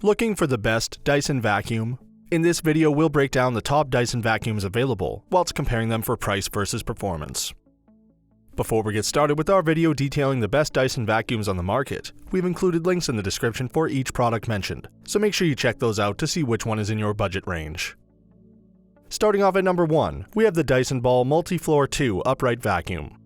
Looking for the best Dyson vacuum? In this video, we'll break down the top Dyson vacuums available, whilst comparing them for price versus performance. Before we get started with our video detailing the best Dyson vacuums on the market, we've included links in the description for each product mentioned, so make sure you check those out to see which one is in your budget range. Starting off at number 1, we have the Dyson Ball Multi-Floor 2 Upright Vacuum.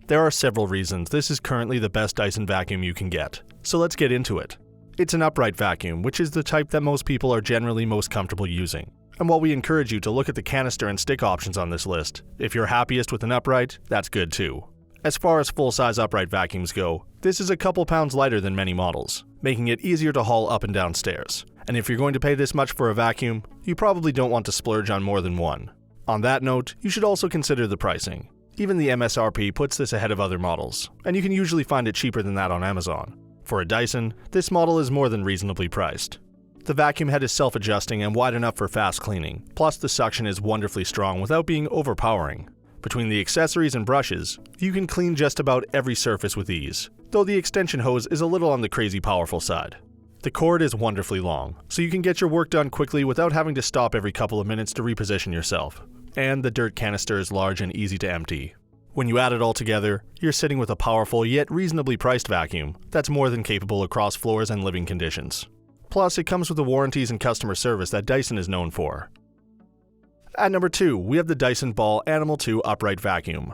There are several reasons this is currently the best Dyson vacuum you can get, so let's get into it. It's an upright vacuum, which is the type that most people are generally most comfortable using. And while we encourage you to look at the canister and stick options on this list, if you're happiest with an upright, that's good too. As far as full-size upright vacuums go, this is a couple pounds lighter than many models, making it easier to haul up and down stairs. And if you're going to pay this much for a vacuum, you probably don't want to splurge on more than one. On that note, you should also consider the pricing. Even the MSRP puts this ahead of other models, and you can usually find it cheaper than that on Amazon. For a Dyson, this model is more than reasonably priced. The vacuum head is self-adjusting and wide enough for fast cleaning, plus the suction is wonderfully strong without being overpowering. Between the accessories and brushes, you can clean just about every surface with ease, though the extension hose is a little on the crazy powerful side. The cord is wonderfully long, so you can get your work done quickly without having to stop every couple of minutes to reposition yourself. And the dirt canister is large and easy to empty. When you add it all together, you're sitting with a powerful yet reasonably priced vacuum that's more than capable across floors and living conditions. Plus, it comes with the warranties and customer service that Dyson is known for. At number 2, we have the Dyson Ball Animal 2 Upright Vacuum.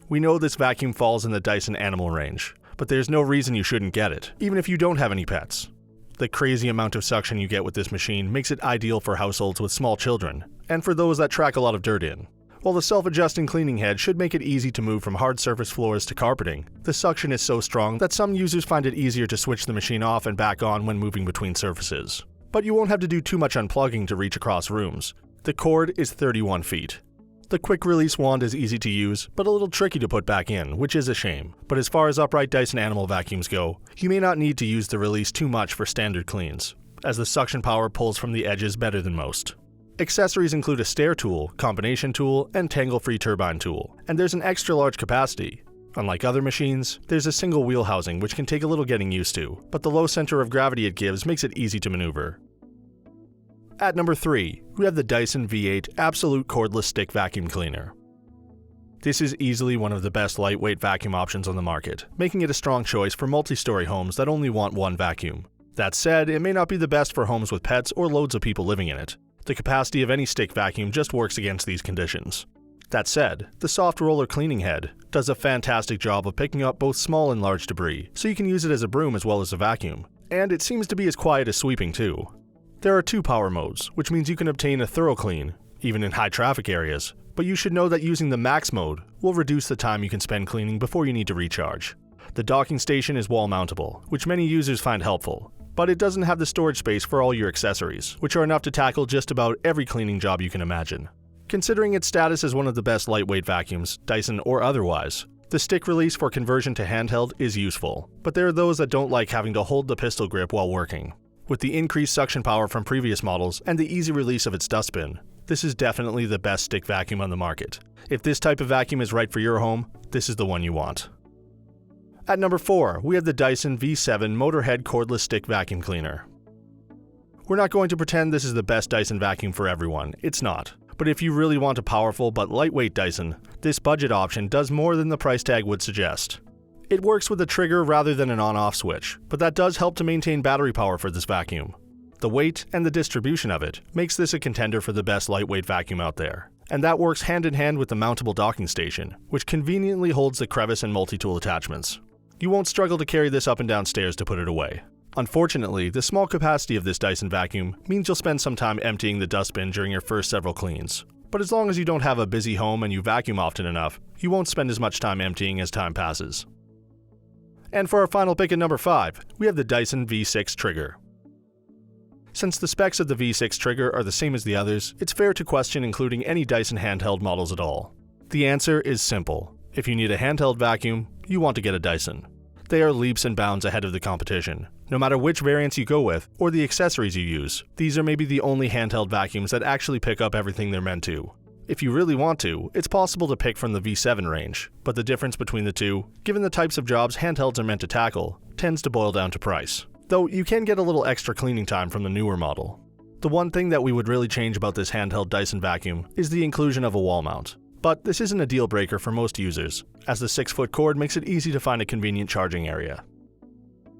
We know this vacuum falls in the Dyson Animal range, but there's no reason you shouldn't get it, even if you don't have any pets. The crazy amount of suction you get with this machine makes it ideal for households with small children, and for those that track a lot of dirt in. While the self-adjusting cleaning head should make it easy to move from hard surface floors to carpeting, the suction is so strong that some users find it easier to switch the machine off and back on when moving between surfaces. But you won't have to do too much unplugging to reach across rooms. The cord is 31 feet. The quick release wand is easy to use, but a little tricky to put back in, which is a shame. But as far as upright Dyson Animal vacuums go, you may not need to use the release too much for standard cleans, as the suction power pulls from the edges better than most. Accessories include a stair tool, combination tool, and tangle-free turbine tool, and there's an extra large capacity. Unlike other machines, there's a single wheel housing which can take a little getting used to, but the low center of gravity it gives makes it easy to maneuver. At number 3, we have the Dyson V8 Absolute Cordless Stick Vacuum Cleaner. This is easily one of the best lightweight vacuum options on the market, making it a strong choice for multi-story homes that only want one vacuum. That said, it may not be the best for homes with pets or loads of people living in it. The capacity of any stick vacuum just works against these conditions. That said, the soft roller cleaning head does a fantastic job of picking up both small and large debris, so you can use it as a broom as well as a vacuum. And it seems to be as quiet as sweeping too. There are 2 power modes, which means you can obtain a thorough clean, even in high traffic areas, but you should know that using the max mode will reduce the time you can spend cleaning before you need to recharge. The docking station is wall mountable, which many users find helpful. But it doesn't have the storage space for all your accessories, which are enough to tackle just about every cleaning job you can imagine. Considering its status as one of the best lightweight vacuums, Dyson or otherwise, the stick release for conversion to handheld is useful, but there are those that don't like having to hold the pistol grip while working. With the increased suction power from previous models and the easy release of its dustbin, this is definitely the best stick vacuum on the market. If this type of vacuum is right for your home, this is the one you want. At number 4, we have the Dyson V7 Motorhead Cordless Stick Vacuum Cleaner. We're not going to pretend this is the best Dyson vacuum for everyone, it's not. But if you really want a powerful but lightweight Dyson, this budget option does more than the price tag would suggest. It works with a trigger rather than an on-off switch, but that does help to maintain battery power for this vacuum. The weight and the distribution of it makes this a contender for the best lightweight vacuum out there. And that works hand in hand with the mountable docking station, which conveniently holds the crevice and multi-tool attachments. You won't struggle to carry this up and down stairs to put it away. Unfortunately, the small capacity of this Dyson vacuum means you'll spend some time emptying the dustbin during your first several cleans. But as long as you don't have a busy home and you vacuum often enough, you won't spend as much time emptying as time passes. And for our final pick at number 5, we have the Dyson V6 Trigger. Since the specs of the V6 Trigger are the same as the others, it's fair to question including any Dyson handheld models at all. The answer is simple. If you need a handheld vacuum, you want to get a Dyson. They are leaps and bounds ahead of the competition. No matter which variants you go with, or the accessories you use, these are maybe the only handheld vacuums that actually pick up everything they're meant to. If you really want to, it's possible to pick from the V7 range, but the difference between the two, given the types of jobs handhelds are meant to tackle, tends to boil down to price. though you can get a little extra cleaning time from the newer model. The one thing that we would really change about this handheld Dyson vacuum is the inclusion of a wall mount. But this isn't a deal breaker for most users, as the 6-foot cord makes it easy to find a convenient charging area.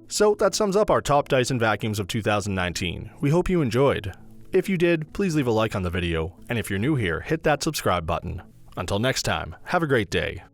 So that sums up our top Dyson vacuums of 2019. We hope you enjoyed. If you did, please leave a like on the video, and if you're new here, hit that subscribe button. Until next time, have a great day.